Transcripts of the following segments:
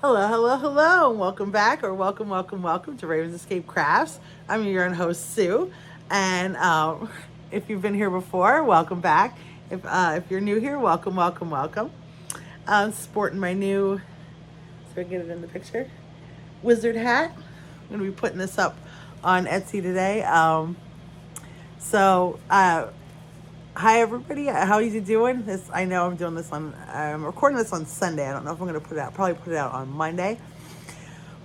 Hello, hello, hello, and welcome back, or welcome to Ravens Escape Crafts. I'm your own host, Sue, and if you've been here before, welcome back. If you're new here, welcome. I'm sporting my new, so I get it in the picture, wizard hat. I'm gonna be putting this up on Etsy today. So hi everybody, how are you doing? This I know I'm doing this on. I'm recording this on Sunday. I don't know if I'm gonna put it out. Probably put it out on Monday.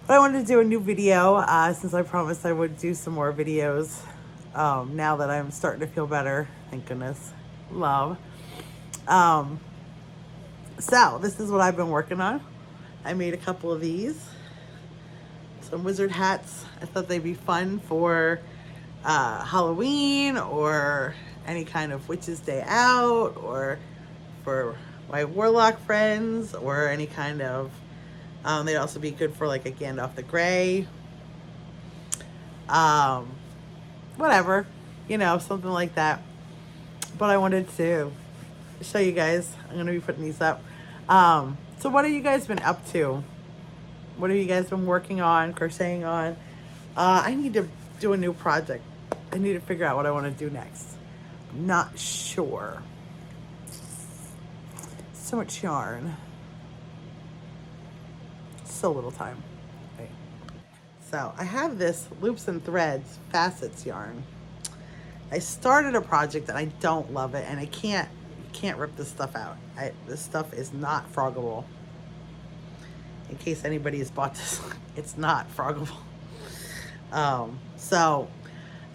But I wanted to do a new video since I promised I would do some more videos. Now that I'm starting to feel better, thank goodness, love. Um, so this is what I've been working on. I made a couple of these, some wizard hats. I thought they'd be fun for Halloween or any kind of witches day out, or for my warlock friends, or any kind of they'd also be good for like a Gandalf the Grey, whatever, something like that. But I wanted to show you guys. I'm gonna be putting these up. So what have you guys been up to? What have you guys been working on, crocheting on? I need to do a new project. I need to figure out what I want to do next. I'm not sure. So much yarn. So little time. Wait. So I have this Loops and Threads Facets yarn. I started a project and I don't love it, and you can't rip this stuff out. This stuff is not froggable. In case anybody has bought this, it's not froggable. So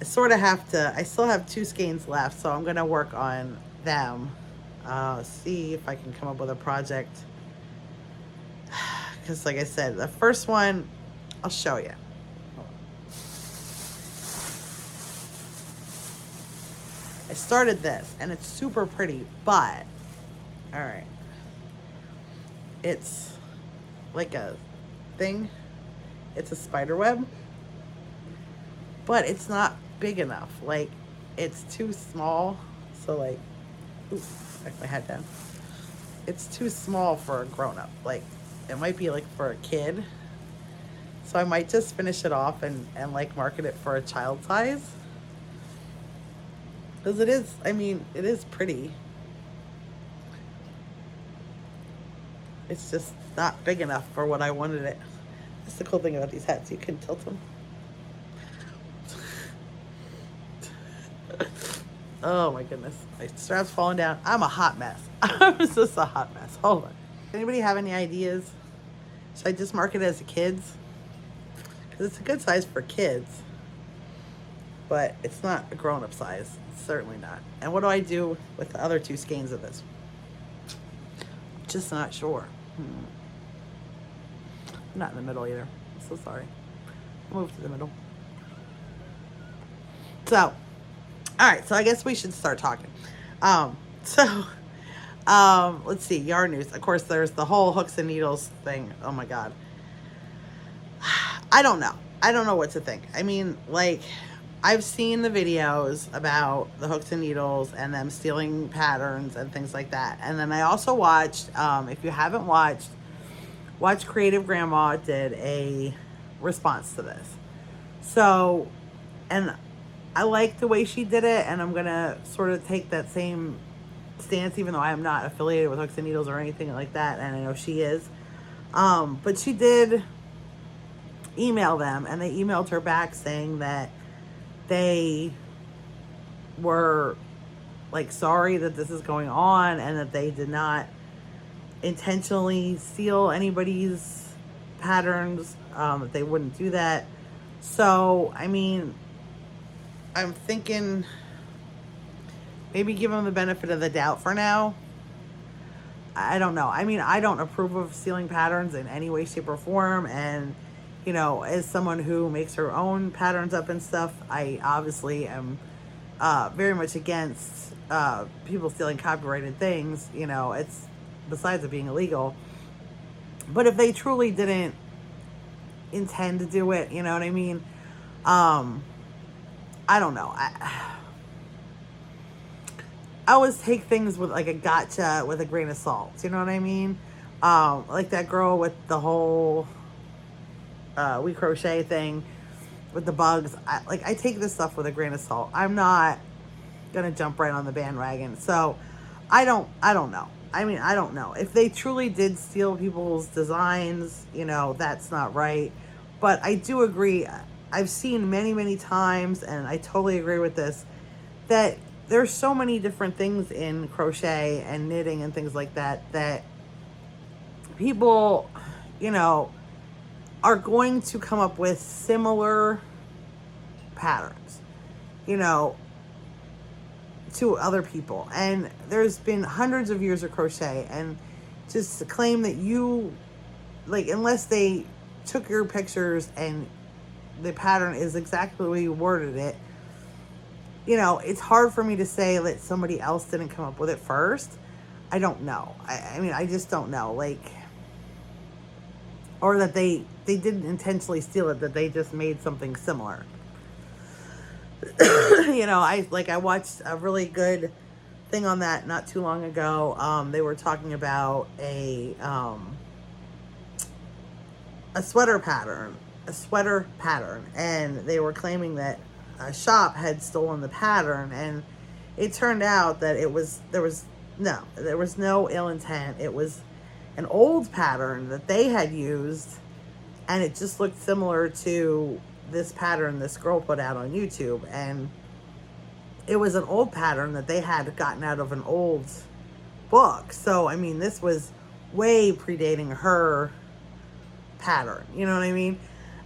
I sort of have to. I still have 2 skeins left, so I'm gonna work on them. See if I can come up with a project. Because, like I said, the first one, I'll show you. I started this, and it's super pretty, but, all right, it's like a thing. It's a spider web, but it's not big enough. Like, it's too small. So, like, oof, I my head down. It's too small for a grown-up. Like, it might be like for a kid. So I might just finish it off and like market it for a child size. Because it is, it is pretty. It's just not big enough for what I wanted it. That's the cool thing about these hats. You can tilt them. Oh my goodness. My strap's falling down. I'm a hot mess. I'm just a hot mess. Hold on. Anybody have any ideas? Should I just mark it as a kids? Because it's a good size for kids. But it's not a grown-up size. It's certainly not. And what do I do with the other 2 skeins of this? Just not sure. Not in the middle either. I'm so sorry. Move to the middle. So, all right. So I guess we should start talking. Let's see. Yarn news. Of course, there's the whole hooks and needles thing. Oh my God. I don't know. I don't know what to think. I've seen the videos about the hooks and needles and them stealing patterns and things like that. And then I also watched, if you haven't watched Creative Grandma did a response to this. So, and I like the way she did it, and I'm going to sort of take that same stance, even though I am not affiliated with hooks and needles or anything like that, and I know she is. But she did email them, and they emailed her back saying that they were like sorry that this is going on, and that they did not intentionally steal anybody's patterns, that they wouldn't do that. So I'm thinking maybe give them the benefit of the doubt for now. I don't know. I don't approve of stealing patterns in any way, shape, or form, and as someone who makes her own patterns up and stuff, I obviously am very much against people stealing copyrighted things. It's besides it being illegal. But if they truly didn't intend to do it, you know what I mean? I don't know. I always take things with like a gotcha with a grain of salt. You know what I mean? Like that girl with the whole we crochet thing with the bugs. I take this stuff with a grain of salt. I'm not gonna jump right on the bandwagon. So I don't know. I mean, I don't know. If they truly did steal people's designs, that's not right. But I do agree. I've seen many, many times, and I totally agree with this, that there's so many different things in crochet and knitting and things like that that people, you know, are going to come up with similar patterns, you know, to other people. And there's been hundreds of years of crochet, and just to claim that unless they took your pictures and the pattern is exactly the way you worded it, it's hard for me to say that somebody else didn't come up with it first. I don't know. I mean, I just don't know. Or that they didn't intentionally steal it, that they just made something similar. I watched a really good thing on that not too long ago. They were talking about a sweater pattern, and they were claiming that a shop had stolen the pattern, and it turned out that there was no ill intent. It was an old pattern that they had used, and it just looked similar to this pattern this girl put out on YouTube. And it was an old pattern that they had gotten out of an old book. So I mean, this was way predating her pattern, you know what I mean?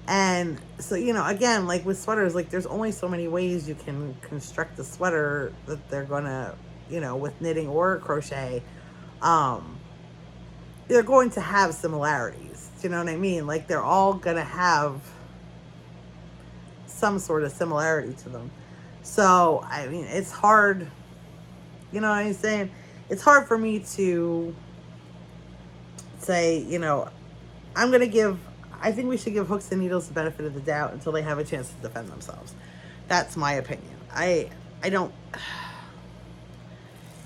And so, again, like with sweaters, like there's only so many ways you can construct a sweater that they're gonna, with knitting or crochet, they're going to have similarities. Do you know what I mean? Like they're all gonna have some sort of similarity to them. So I mean, it's hard, you know what I'm saying? It's hard for me to say, I think we should give Hooks and Needles the benefit of the doubt until they have a chance to defend themselves. That's my opinion. I don't,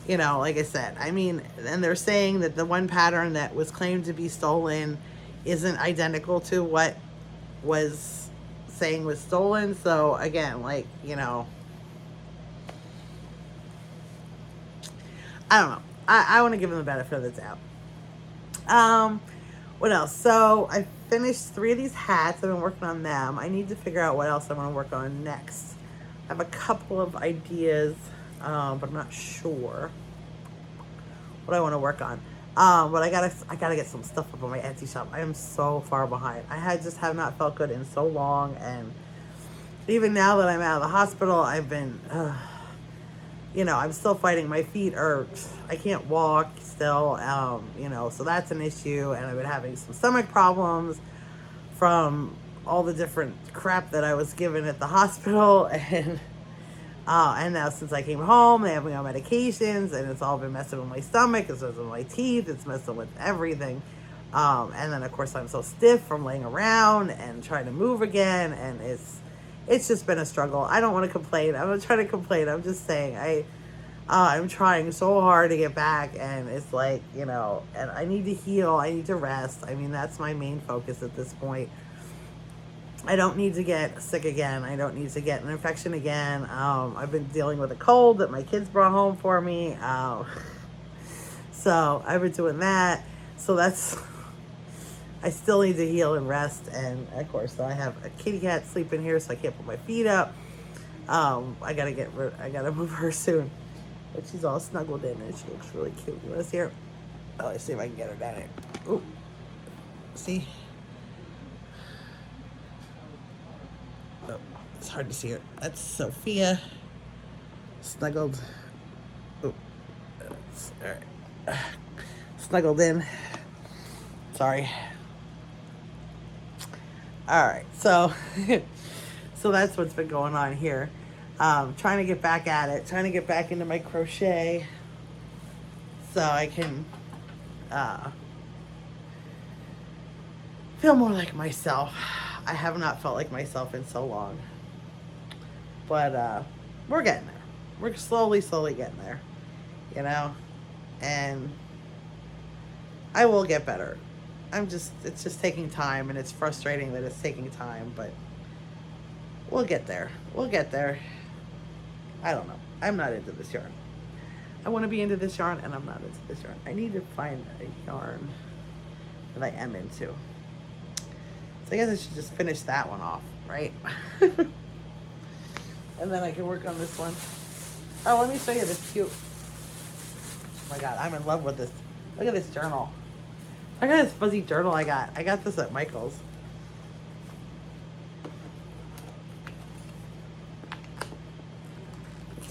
like I said, I mean, and they're saying that the one pattern that was claimed to be stolen isn't identical to what was saying was stolen. So again, I don't know. I want to give them the benefit of the doubt. What else? So I finished 3 of these hats. I've been working on them. I need to figure out what else I want to work on next. I have a couple of ideas, but I'm not sure what I want to work on. But I gotta get some stuff up on my Etsy shop. I am so far behind. I have not felt good in so long, and even now that I'm out of the hospital, I've been, I'm still fighting. My feet are, I can't walk still, so that's an issue. And I've been having some stomach problems from all the different crap that I was given at the hospital. And now since I came home, they have me on medications, and it's all been messing with my stomach, it's messing with my teeth, it's messing with everything. And then of course I'm so stiff from laying around and trying to move again, and it's just been a struggle. I don't want to complain. I'm not trying to complain. I'm just saying I'm trying so hard to get back, and it's like, and I need to heal. I need to rest. I mean, that's my main focus at this point. I don't need to get sick again. I don't need to get an infection again. I've been dealing with a cold that my kids brought home for me. So I've been doing that. So I still need to heal and rest. And of course, I have a kitty cat sleeping here, so I can't put my feet up. I gotta move her soon. But she's all snuggled in, and she looks really cute. You wanna see her? Oh, let's see if I can get her down here. Ooh. See? Oh, it's hard to see her. That's Sophia. Snuggled. Oh, all right. Snuggled in. Sorry. All right, so that's what's been going on here. Trying to get back at it. Trying to get back into my crochet, so I can feel more like myself. I have not felt like myself in so long. But we're getting there. We're slowly getting there, And I will get better. It's just taking time, and it's frustrating that it's taking time, but we'll get there. We'll get there. I don't know. I'm not into this yarn. I want to be into this yarn, and I'm not into this yarn. I need to find a yarn that I am into. So I guess I should just finish that one off, right? And then I can work on this one. Oh, let me show you this cute. Oh my God, I'm in love with this. Look at this journal. Look at this fuzzy journal I got. I got this at Michael's.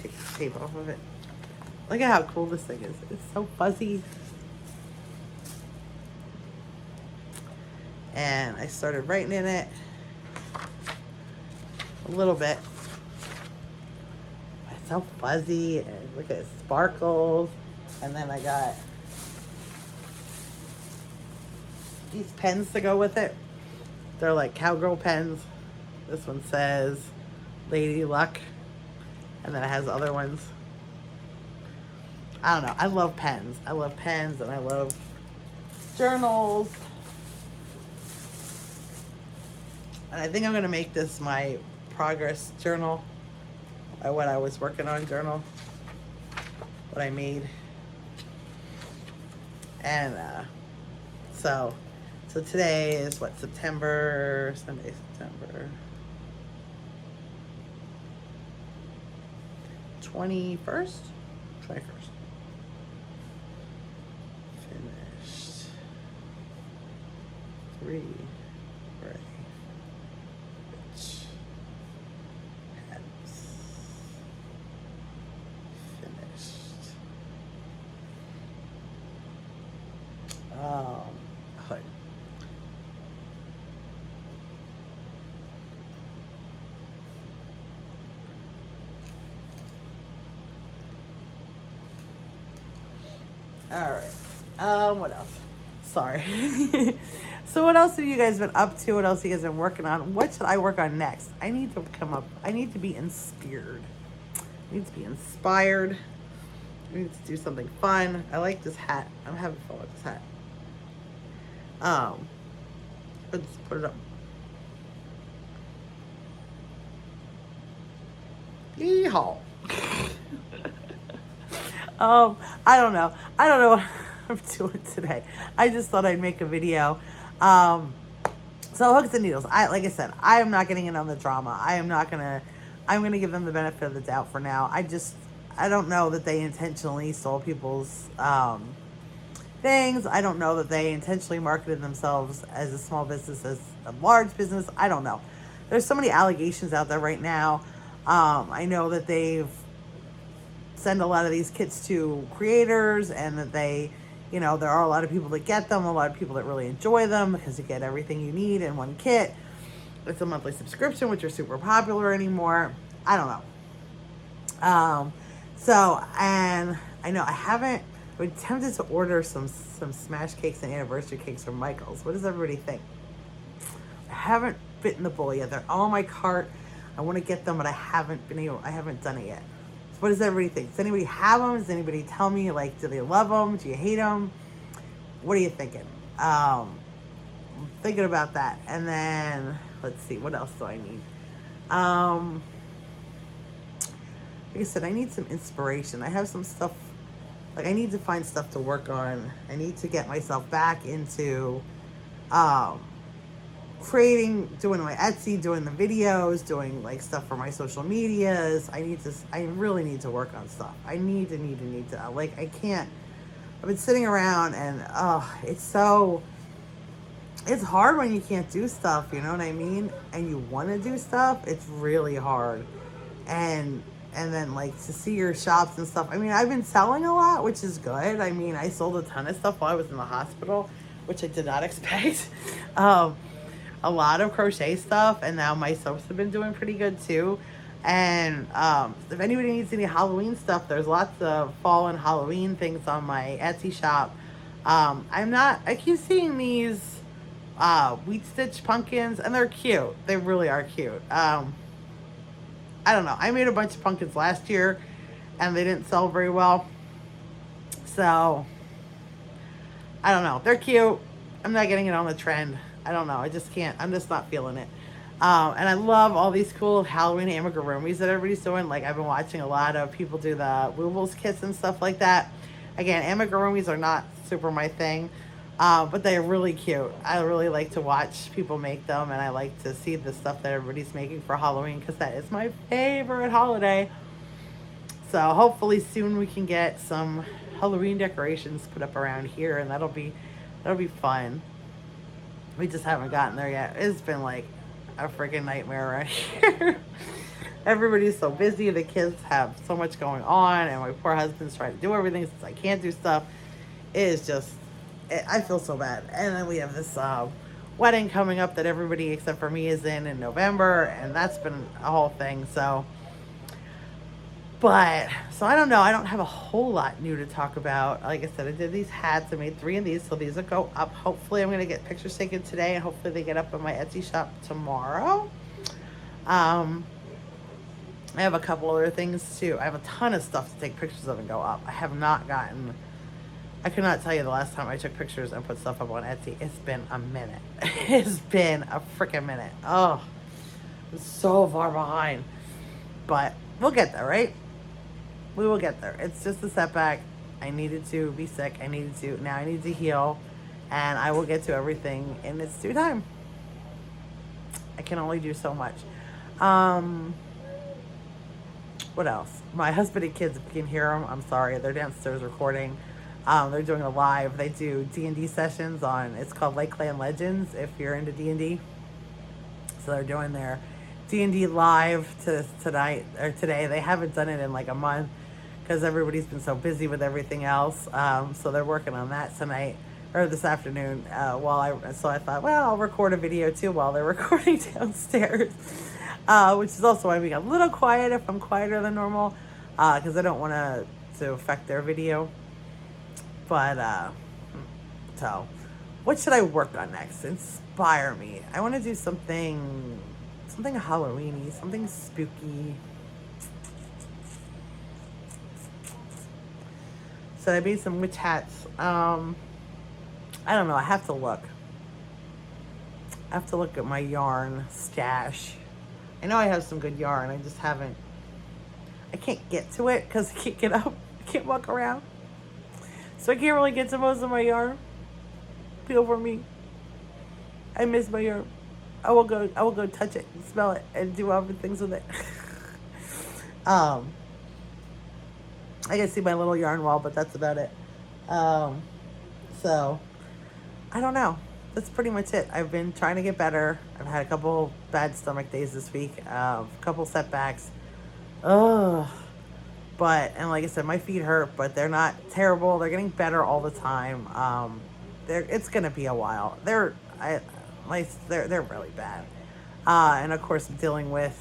Take the tape off of it. Look at how cool this thing is. It's so fuzzy. And I started writing in it a little bit. It's so fuzzy, and look at it, sparkles. And then I got these pens to go with it. They're like cowgirl pens. This one says Lady Luck, and then it has other ones. I don't know. I love pens. I love pens, and I love journals. And I think I'm going to make this my progress journal. What I was working on journal. What I made. And so today is what, Sunday, September 21st? 21st. Finished. 3. Right. Which has finished. Hood. All right. What else? Sorry. So what else have you guys been up to? What else have you guys been working on? What should I work on next? I need to I need to be inspired. I need to be inspired. I need to do something fun. I like this hat. I'm having fun with this hat. Let's put it up. Yeehaw. I don't know. I don't know what I'm doing today. I just thought I'd make a video. So hooks and needles. Like I said, I am not getting in on the drama. I'm gonna give them the benefit of the doubt for now. I don't know that they intentionally stole people's things. I don't know that they intentionally marketed themselves as a small business, as a large business. I don't know. There's so many allegations out there right now. I know that they've sent a lot of these kits to creators, and that there are a lot of people that get them, a lot of people that really enjoy them because you get everything you need in one kit. It's a monthly subscription, which are super popular anymore. I don't know. And I know I've been tempted to order some smash cakes and anniversary cakes from Michael's. What does everybody think? I haven't bitten the bullet yet. They're all in my cart. I want to get them, but I haven't done it yet. So what does everybody think? Does anybody have them? Does anybody tell me, like, do they love them? Do you hate them? What are you thinking? I'm thinking about that. And then, let's see, what else do I need? Like I said, I need some inspiration. I have some stuff, like I need to find stuff to work on. I need to get myself back into creating, doing my Etsy, doing the videos, doing like stuff for my social medias. I really need to work on stuff. I need to, like, I can't, I've been sitting around and, it's hard when you can't do stuff, you know what I mean? And you want to do stuff, it's really hard. And then, like, to see your shops and stuff. I mean, I've been selling a lot, which is good. I mean, I sold a ton of stuff while I was in the hospital, which I did not expect. A lot of crochet stuff, and now my soaps have been doing pretty good too. And if anybody needs any Halloween stuff, there's lots of fall and Halloween things on my Etsy shop. I keep seeing these wheat stitch pumpkins, and they're cute. They really are cute. I don't know. I made a bunch of pumpkins last year, and they didn't sell very well. So I don't know. They're cute. I'm not getting it on the trend. I don't know. I just can't. I'm just not feeling it. And I love all these cool Halloween amigurumis that everybody's doing. Like, I've been watching a lot of people do the Woobles kits and stuff like that. Again, amigurumis are not super my thing, but they're really cute. I really like to watch people make them, and I like to see the stuff that everybody's making for Halloween because that is my favorite holiday. So hopefully soon we can get some Halloween decorations put up around here, and that'll be fun. We just haven't gotten there yet. It's been like a freaking nightmare around here. Everybody's so busy. The kids have so much going on, and my poor husband's trying to do everything since I can't do stuff. It is just, I feel so bad. And then we have this wedding coming up that everybody except for me is in November, and that's been a whole thing. So I don't know. I don't have a whole lot new to talk about. Like I said, I did these hats. I made 3 of these, so these will go up. Hopefully, I'm going to get pictures taken today, and hopefully they get up on my Etsy shop tomorrow. Um, I have a couple other things too. I have a ton of stuff to take pictures of and go up. I have not gotten. I could not tell you the last time I took pictures and put stuff up on Etsy. It's been a minute. It's been a freaking minute. Oh, I'm so far behind. But we'll get there, right? We will get there. It's just a setback. I needed to be sick. Now I need to heal. And I will get to everything in its due time. I can only do so much. What else? My husband and kids, if you can hear them, I'm sorry. They're downstairs recording. They're doing a live. They do D&D sessions on, it's called Lake Clan Legends, if you're into D&D. So they're doing their D&D live tonight or today. They haven't done it in like a month because everybody's been so busy with everything else. So they're working on that tonight or this afternoon. So I thought, well, I'll record a video too while they're recording downstairs, which is also why I'm being a little quiet if I'm quieter than normal, because I don't want to affect their video. But so, what should I work on next? Inspire me. I want to do something Halloweeny, something spooky. So I made some witch hats. I don't know. I have to look. At my yarn stash. I know I have some good yarn. I just haven't. I can't get to it because I can't get up. I can't walk around. So I can't really get to most of my yarn. Feel for me. I miss my yarn. I will go touch it and smell it and do other things with it. I can see my little yarn wall, but that's about it. So I don't know. That's pretty much it. I've been trying to get better. I've had a couple bad stomach days this week. A couple setbacks. Ugh. And like I said, my feet hurt, but they're not terrible. They're getting better all the time. It's gonna be a while. They're really bad. And of course, I'm dealing with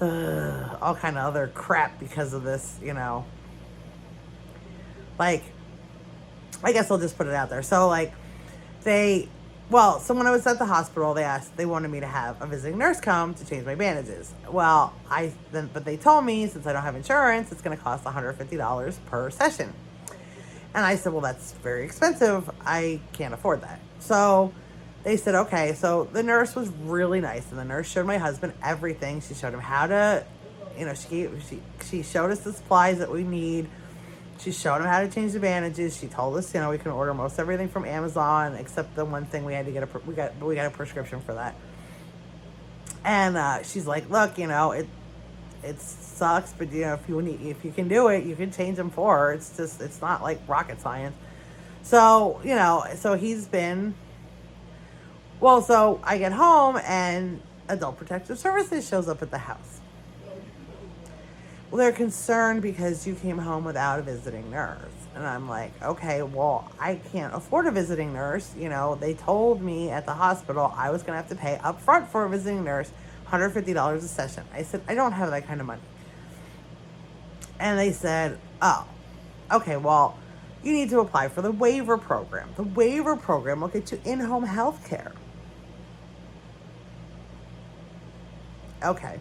all kind of other crap because of this. Like, I guess I'll just put it out there. So like, so when I was at the hospital, they wanted me to have a visiting nurse come to change my bandages. Well, but they told me since I don't have insurance, it's going to cost $150 per session. And I said, well, that's very expensive. I can't afford that. So they said, okay. So the nurse was really nice, and the nurse showed my husband everything. She showed him how to, she showed us the supplies that we need. She showed him how to change the bandages. She told us, we can order most everything from Amazon, except the one thing we had to get we got a prescription for that. And she's like, look, it sucks, but if you can do it, you can change them for her. It's not like rocket science. So so he's been. Well, so I get home and Adult Protective Services shows up at the house. Well, they're concerned because you came home without a visiting nurse. And I'm like, okay, well, I can't afford a visiting nurse. They told me at the hospital I was going to have to pay up front for a visiting nurse, $150 a session. I said, I don't have that kind of money. And they said, oh, okay, well, you need to apply for the waiver program. The waiver program will get you in-home health care. Okay.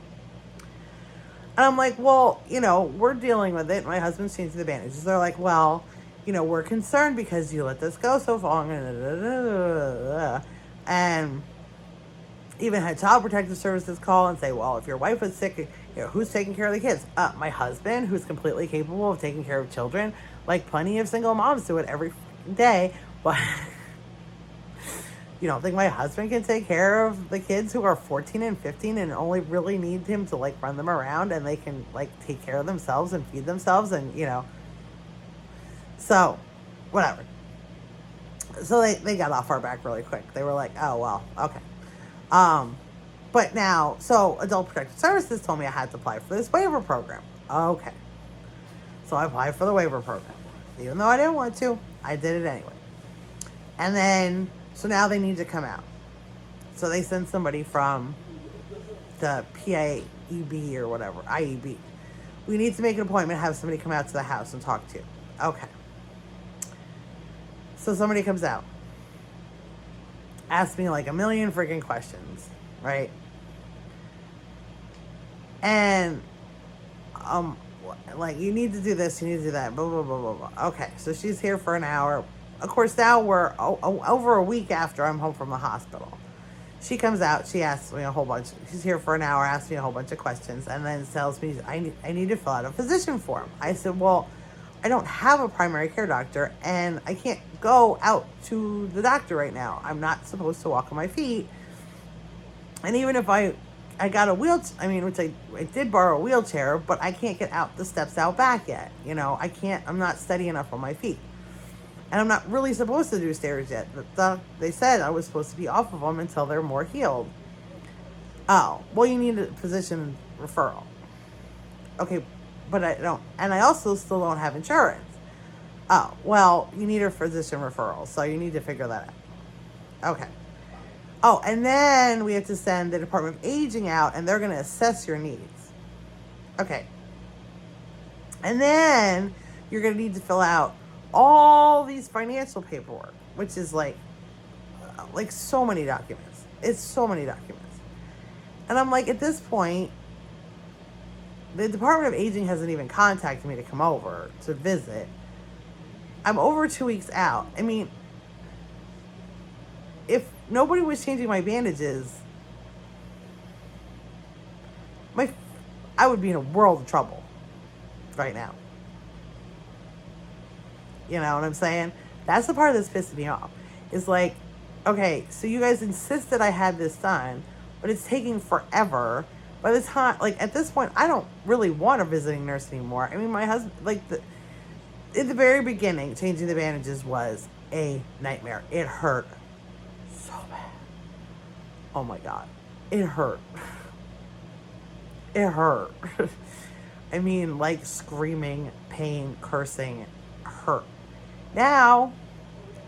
And I'm like, well, we're dealing with it. My husband's changing the bandages. They're like, well, we're concerned because you let this go so long. And even had Child Protective Services call and say, well, if your wife was sick, who's taking care of the kids? My husband, who's completely capable of taking care of children, like plenty of single moms do it every day. But you don't think my husband can take care of the kids who are 14 and 15 and only really need him to like run them around and they can like take care of themselves and feed themselves and so whatever. So they got off our back really quick. They were like, oh well, okay. But now, so Adult Protective Services told me I had to apply for this waiver program. Okay. So I applied for the waiver program. Even though I didn't want to, I did it anyway. And then, so now they need to come out. So they send somebody from the PIEB or whatever, IEB. We need to make an appointment, have somebody come out to the house and talk to you. Okay. So somebody comes out. Asks me like a million freaking questions, right? And, like, you need to do this, you need to do that, blah, blah, blah, blah, blah. Okay, so she's here for an hour. Of course, now we're over a week after I'm home from the hospital. She comes out, she asks me a whole bunch. She's here for an hour, asks me a whole bunch of questions, and then tells me I need to fill out a physician form. I said, well, I don't have a primary care doctor, and I can't go out to the doctor right now. I'm not supposed to walk on my feet. And even if I got a wheelchair, which I did borrow a wheelchair, but I can't get out the steps out back yet. I'm not steady enough on my feet. And I'm not really supposed to do stairs yet. They said I was supposed to be off of them until they're more healed. Oh, well, you need a physician referral. Okay, but I don't, and I also still don't have insurance. Oh, well, you need a physician referral, so you need to figure that out. Okay. Oh, and then we have to send the Department of Aging out, and they're going to assess your needs. Okay. And then you're going to need to fill out all these financial paperwork, which is like so many documents. It's so many documents. And I'm like, at this point, the Department of Aging hasn't even contacted me to come over to visit. I'm over 2 weeks out. If nobody was changing my bandages, I would be in a world of trouble right now. You know what I'm saying? That's the part that's pissing me off. It's like, okay, so you guys insisted I had this done, but it's taking forever. By the time, at this point, I don't really want a visiting nurse anymore. My husband, in the very beginning, changing the bandages was a nightmare. It hurt so bad. Oh my God. It hurt. It hurt. Screaming, pain, cursing, hurt. Now,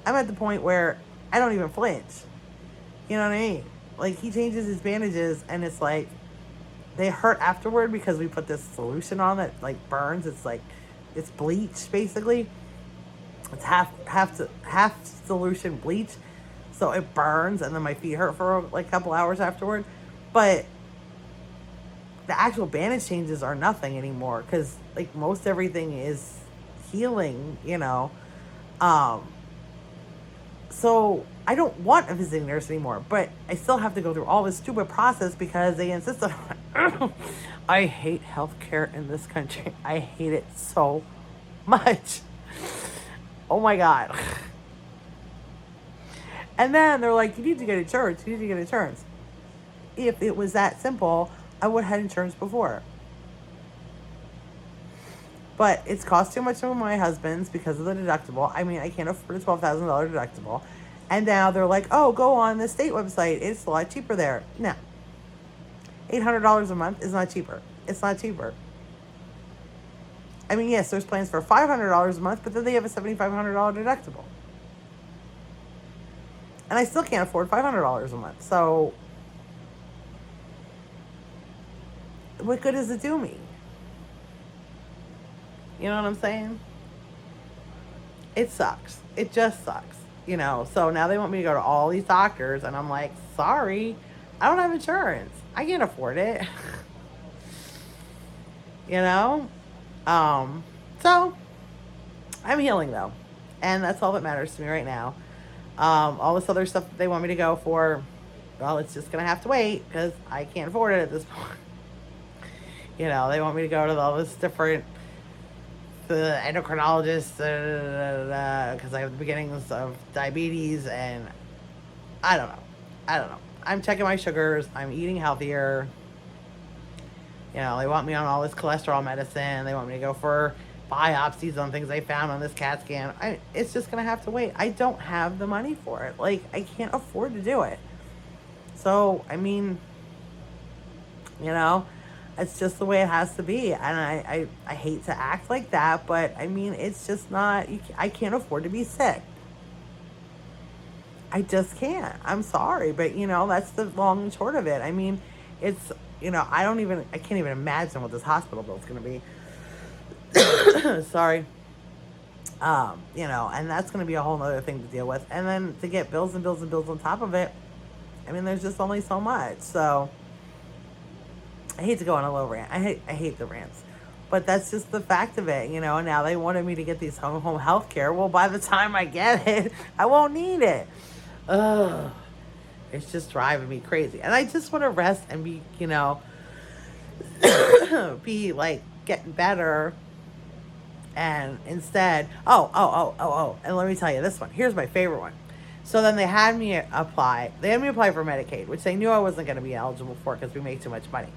I'm at the point where I don't even flinch. You know what I mean? He changes his bandages, and it's like, they hurt afterward because we put this solution on that, burns. It's bleach, basically. It's half solution bleach. So it burns, and then my feet hurt for a couple hours afterward. But the actual bandage changes are nothing anymore because most everything is healing, So I don't want a visiting nurse anymore, but I still have to go through all this stupid process because they insist on it. I hate healthcare in this country. I hate it so much. Oh my God. And then they're like, you need to get insurance. You need to get insurance. If it was that simple, I would have had insurance before. But it's cost too much for my husband's because of the deductible. I can't afford a $12,000 deductible. And now they're like, oh, go on the state website. It's a lot cheaper there. No. $800 a month is not cheaper. It's not cheaper. Yes, there's plans for $500 a month, but then they have a $7,500 deductible. And I still can't afford $500 a month. So what good does it do me? You know what I'm saying? It sucks. It just sucks. So now they want me to go to all these doctors, and I'm like, sorry, I don't have insurance. I can't afford it. So I'm healing though. And that's all that matters to me right now. All this other stuff that they want me to go for, well, it's just going to have to wait because I can't afford it at this point. They want me to go to all this different the endocrinologist because I have the beginnings of diabetes, and I don't know. I'm checking my sugars. I'm eating healthier. They want me on all this cholesterol medicine. They want me to go for biopsies on things they found on this CAT scan. It's just going to have to wait. I don't have the money for it. Like, I can't afford to do it. So, I mean, it's just the way it has to be. And I hate to act like that, but I mean, it's just not, I can't afford to be sick. I just can't. I'm sorry. But, that's the long and short of it. I mean, it's, I can't even imagine what this hospital bill is going to be. Sorry. And that's going to be a whole other thing to deal with. And then to get bills and bills and bills on top of it, I mean, there's just only so much. So I hate to go on a little rant. I hate the rants. But that's just the fact of it, and now they wanted me to get these home health care. Well, by the time I get it, I won't need it. Ugh. It's just driving me crazy. And I just want to rest and be, be like getting better. And instead, and let me tell you this one. Here's my favorite one. So then they had me apply. They had me apply for Medicaid, which they knew I wasn't going to be eligible for because we make too much money.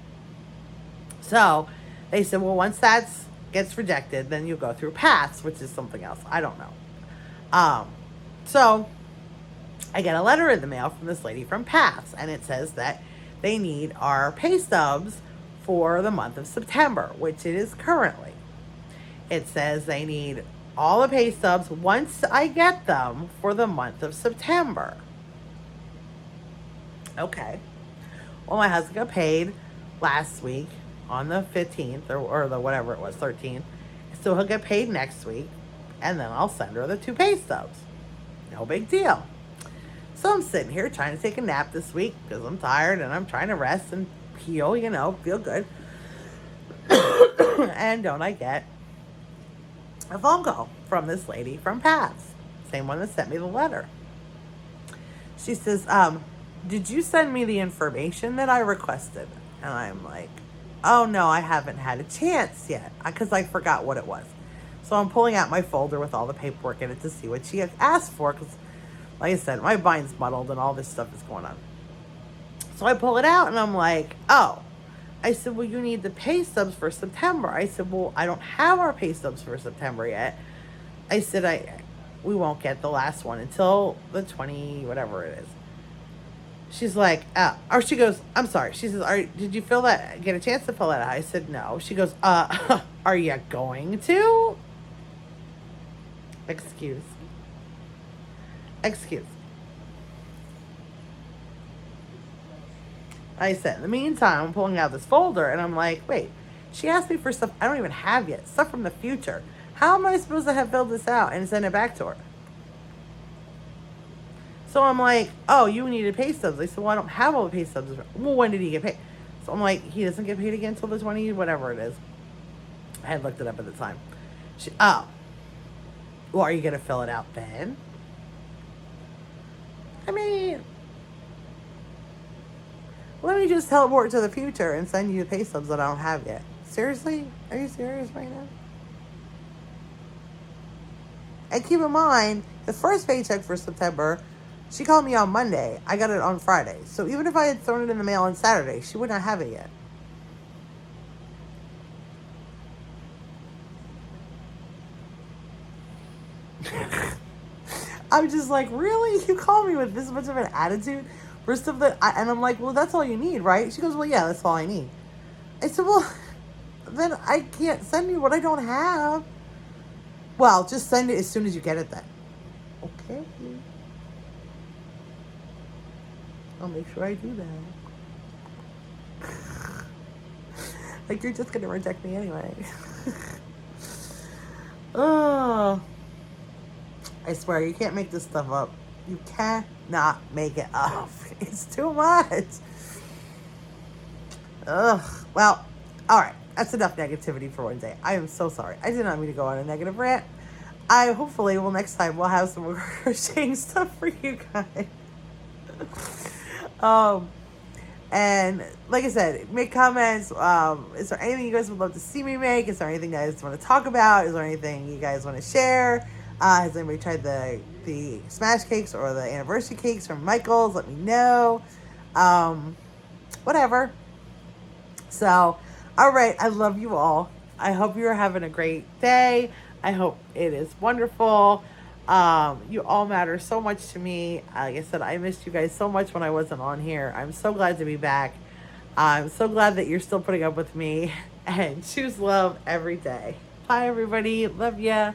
So they said, well, once that gets rejected, then you go through PATH, which is something else. I don't know. So I get a letter in the mail from this lady from PATH, and it says that they need our pay stubs for the month of September, which it is currently. It says they need all the pay stubs once I get them for the month of September. Okay. Well, my husband got paid last week on the 15th or the whatever it was, 13th. So he'll get paid next week, and then I'll send her the 2 pay stubs. No big deal. So I'm sitting here trying to take a nap this week because I'm tired and I'm trying to rest and heal, feel good. And don't I get a phone call from this lady from PATH, same one that sent me the letter. She says, did you send me the information that I requested? And I'm like, oh no, I haven't had a chance yet because I forgot what it was. So I'm pulling out my folder with all the paperwork in it to see what she had asked for because, like I said, my mind's muddled and all this stuff is going on. So I pull it out and I'm like, oh. I said, well, you need the pay stubs for September. I said, well, I don't have our pay stubs for September yet. I said, we won't get the last one until the 20, whatever it is. She's like, or she goes, I'm sorry. She says, did you get a chance to fill that out? I said, no. She goes, are you going to? Excuse. I said, in the meantime, I'm pulling out this folder, and I'm like, wait, she asked me for stuff I don't even have yet, stuff from the future. How am I supposed to have filled this out and send it back to her? So I'm like, oh, you needed pay stubs. I said, well, I don't have all the pay stubs. Well, when did he get paid? So I'm like, he doesn't get paid again until the 20, whatever it is. I had looked it up at the time. Well, are you going to fill it out then? I mean, let me just teleport to the future and send you the pay stubs that I don't have yet. Seriously? Are you serious right now? And keep in mind, the first paycheck for September, she called me on Monday. I got it on Friday. So even if I had thrown it in the mail on Saturday, she would not have it yet. I'm just like, really? You call me with this much of an attitude? For stuff that, and I'm like, well, that's all you need, right? She goes, well, yeah, that's all I need. I said, well, then I can't send you what I don't have. Well, just send it as soon as you get it then. Okay. I'll make sure I do that. Like, you're just going to reject me anyway. Oh. I swear, you can't make this stuff up. You cannot make it up. It's too much. Ugh. Well, all right. That's enough negativity for one day. I am so sorry. I did not mean to go on a negative rant. I hopefully will next time we'll have some more crocheting stuff for you guys. um, and like I said, make comments. Is there anything you guys would love to see me make? Is there anything you guys want to talk about? Is there anything you guys want to share? Has anybody tried the smash cakes or the anniversary cakes from Michael's? Let me know. Whatever. So, all right. I love you all. I hope you're having a great day. I hope it is wonderful. You all matter so much to me. Like I said, I missed you guys so much when I wasn't on here. I'm so glad to be back. I'm so glad that you're still putting up with me, and choose love every day. Bye, everybody. Love ya.